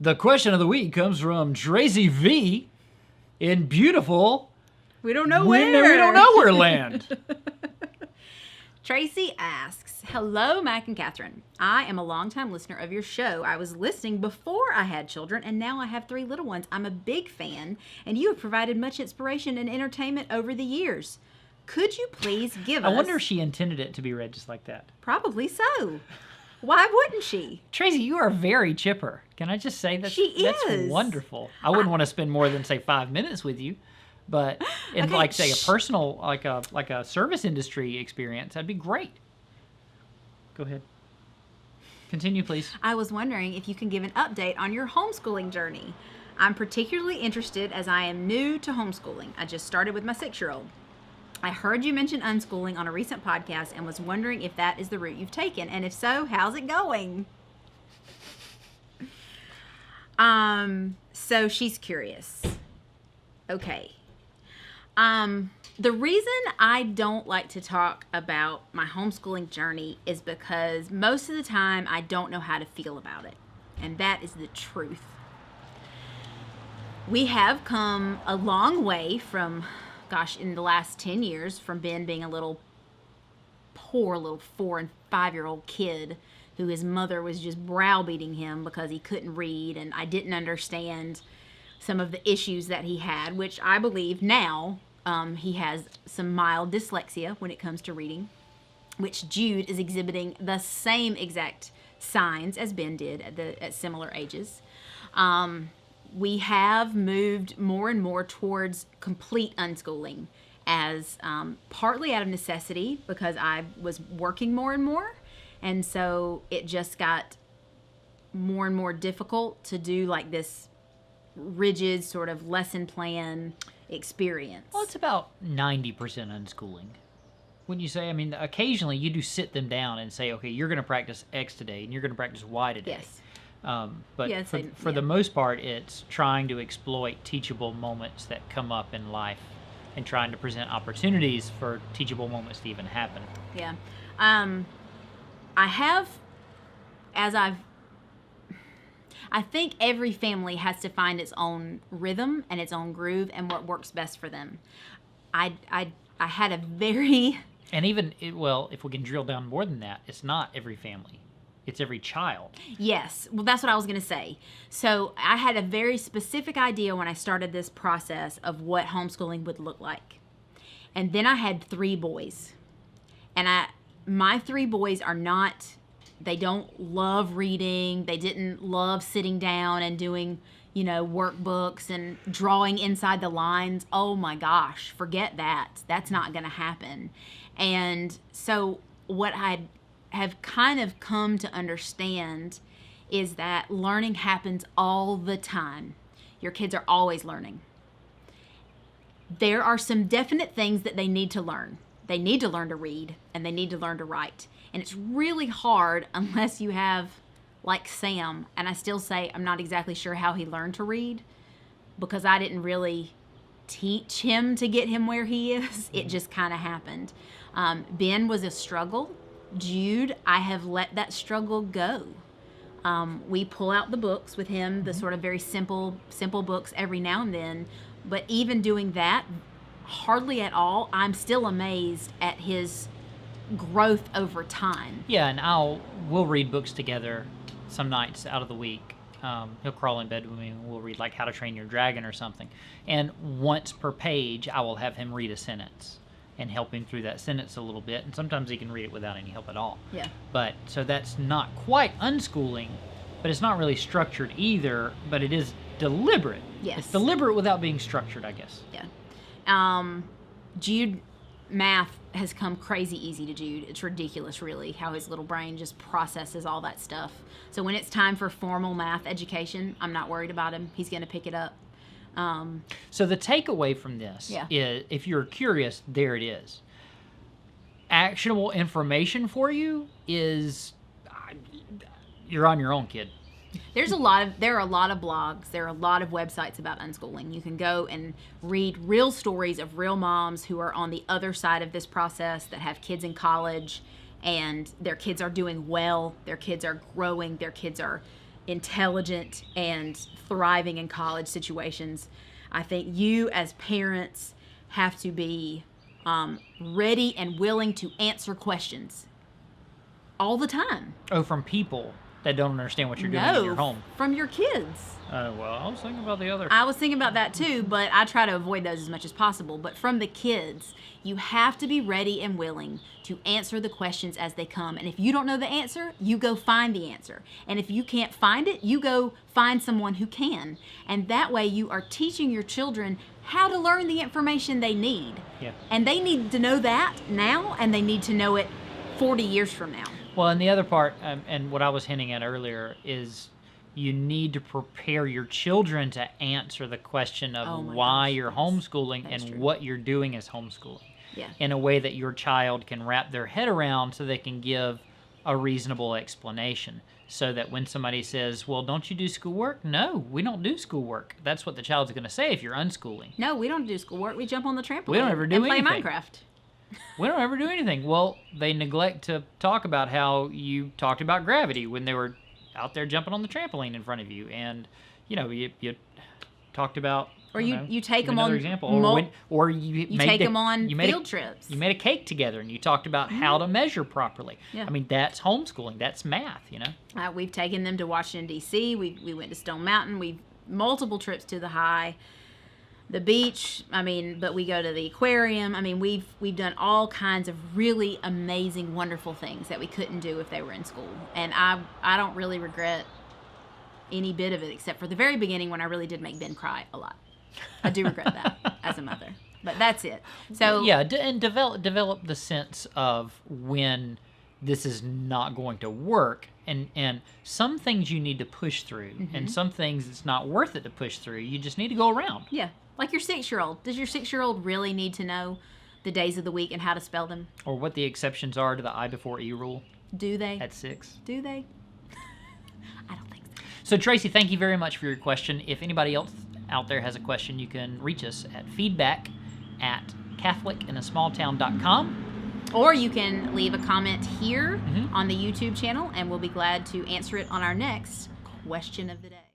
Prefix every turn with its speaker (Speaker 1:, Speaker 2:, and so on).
Speaker 1: The question of the week comes from Tracy V in beautiful.
Speaker 2: We don't know
Speaker 1: We don't know where land.
Speaker 2: Tracy asks, hello, Mac and Catherine. I am a longtime listener of your show. I was listening before I had children, and now I have 3 little ones. I'm a big fan, and you have provided much inspiration and entertainment over the years. Could you please give us...
Speaker 1: I wonder if she intended it to be read just like that.
Speaker 2: Probably so. Why wouldn't she?
Speaker 1: Tracy, you are very chipper. Can I just say that?
Speaker 2: She is.
Speaker 1: That's wonderful. I wouldn't want to spend more than, say, 5 minutes with you. But in,
Speaker 2: Okay,
Speaker 1: like, say, a personal, like a service industry experience, that'd be great. Go ahead. Continue, please.
Speaker 2: I was wondering if you can give an update on your homeschooling journey. I'm particularly interested as I am new to homeschooling. I just started with my 6-year-old. I heard you mention unschooling on a recent podcast and was wondering if that is the route you've taken, and if so, how's it going? So she's curious. Okay. The reason I don't like to talk about my homeschooling journey is because most of the time I don't know how to feel about it. And that is the truth. We have come a long way from, in the last 10 years, from Ben being a poor little 4 and 5-year-old kid who his mother was just browbeating him because he couldn't read, and I didn't understand some of the issues that he had, which I believe now he has some mild dyslexia when it comes to reading, which Jude is exhibiting the same exact signs as Ben did at similar ages. We have moved more and more towards complete unschooling as partly out of necessity because I was working more and more, and so it just got more and more difficult to do like this rigid sort of lesson plan experience.
Speaker 1: Well, it's about 90% unschooling. Wouldn't you say? I mean, occasionally you do sit them down and say, okay, you're going to practice X today and you're going to practice Y today.
Speaker 2: Yes.
Speaker 1: But
Speaker 2: Yeah,
Speaker 1: for the most part, it's trying to exploit teachable moments that come up in life and trying to present opportunities for teachable moments to even happen.
Speaker 2: Yeah. I have, I think every family has to find its own rhythm and its own groove and what works best for them. I had a very...
Speaker 1: And even, if we can drill down more than that, it's not every family. It's every child.
Speaker 2: Yes. Well, that's what I was going to say. So I had a very specific idea when I started this process of what homeschooling would look like. And then I had 3 boys. And my 3 boys are not... They don't love reading. They didn't love sitting down and doing, workbooks and drawing inside the lines. Oh my gosh, forget that. That's not going to happen. And so what I have kind of come to understand is that learning happens all the time. Your kids are always learning. There are some definite things that they need to learn. They need to learn to read and they need to learn to write. And it's really hard unless you have, like Sam, and I still say I'm not exactly sure how he learned to read because I didn't really teach him to get him where he is. It just kind of happened. Ben was a struggle. Jude, I have let that struggle go. We pull out the books with him, the sort of very simple books every now and then. But even doing that, hardly at all, I'm still amazed at his growth over time.
Speaker 1: Yeah, and we'll read books together some nights out of the week. He'll crawl in bed with me and we'll read like How to Train Your Dragon or something. And once per page, I will have him read a sentence and help him through that sentence a little bit. And sometimes he can read it without any help at all.
Speaker 2: Yeah.
Speaker 1: But so that's not quite unschooling, but it's not really structured either, but it is deliberate.
Speaker 2: Yes.
Speaker 1: It's deliberate without being structured, I guess.
Speaker 2: Yeah. Jude, math has come crazy easy to Jude. It's ridiculous, really, how his little brain just processes all that stuff. So when it's time for formal math education, I'm not worried about him. He's going to pick it up.
Speaker 1: So the takeaway from this is, if you're curious, there it is. Actionable information for you is, you're on your own, kid.
Speaker 2: There are a lot of blogs. There are a lot of websites about unschooling. You can go and read real stories of real moms who are on the other side of this process that have kids in college and their kids are doing well. Their kids are growing. Their kids are intelligent and thriving in college situations. I think you as parents have to be ready and willing to answer questions all the time.
Speaker 1: Oh, from people that don't understand what you're doing in your home.
Speaker 2: From your kids.
Speaker 1: Well, I was thinking about the other.
Speaker 2: I was thinking about that too, but I try to avoid those as much as possible. But from the kids, you have to be ready and willing to answer the questions as they come. And if you don't know the answer, you go find the answer. And if you can't find it, you go find someone who can. And that way you are teaching your children how to learn the information they need.
Speaker 1: Yeah.
Speaker 2: And they need to know that now, and they need to know it 40 years from now.
Speaker 1: Well, and the other part, and what I was hinting at earlier, is you need to prepare your children to answer the question of why you're homeschooling and what you're doing as homeschooling in a way that your child can wrap their head around, so they can give a reasonable explanation. So that when somebody says, well, don't you do schoolwork? No, we don't do schoolwork. That's what the child's going to say if you're unschooling.
Speaker 2: No, we don't do schoolwork. We jump on the trampoline.
Speaker 1: We don't ever do
Speaker 2: and play
Speaker 1: anything.
Speaker 2: Minecraft.
Speaker 1: We don't ever do anything. Well, they neglect to talk about how you talked about gravity when they were out there jumping on the trampoline in front of you, and you talked about.
Speaker 2: Or you take them on
Speaker 1: example, you
Speaker 2: take them on field trips.
Speaker 1: You made a cake together, and you talked about how to measure properly.
Speaker 2: Yeah.
Speaker 1: I mean, that's homeschooling. That's math.
Speaker 2: We've taken them to Washington D.C. We went to Stone Mountain. We've multiple trips to the high. The beach, but we go to the aquarium. We've done all kinds of really amazing, wonderful things that we couldn't do if they were in school. And I don't really regret any bit of it, except for the very beginning when I really did make Ben cry a lot. I do regret that as a mother. But that's it. So
Speaker 1: yeah, and develop the sense of when this is not going to work, and some things you need to push through, and some things it's not worth it to push through. You just need to go around.
Speaker 2: Yeah. Like your 6-year-old. Does your 6-year-old really need to know the days of the week and how to spell them?
Speaker 1: Or what the exceptions are to the I before E rule?
Speaker 2: Do they?
Speaker 1: At 6?
Speaker 2: Do they? I don't think so.
Speaker 1: So, Tracy, thank you very much for your question. If anybody else out there has a question, you can reach us at feedback@catholicinasmalltown.com.
Speaker 2: Or you can leave a comment here on the YouTube channel, and we'll be glad to answer it on our next question of the day.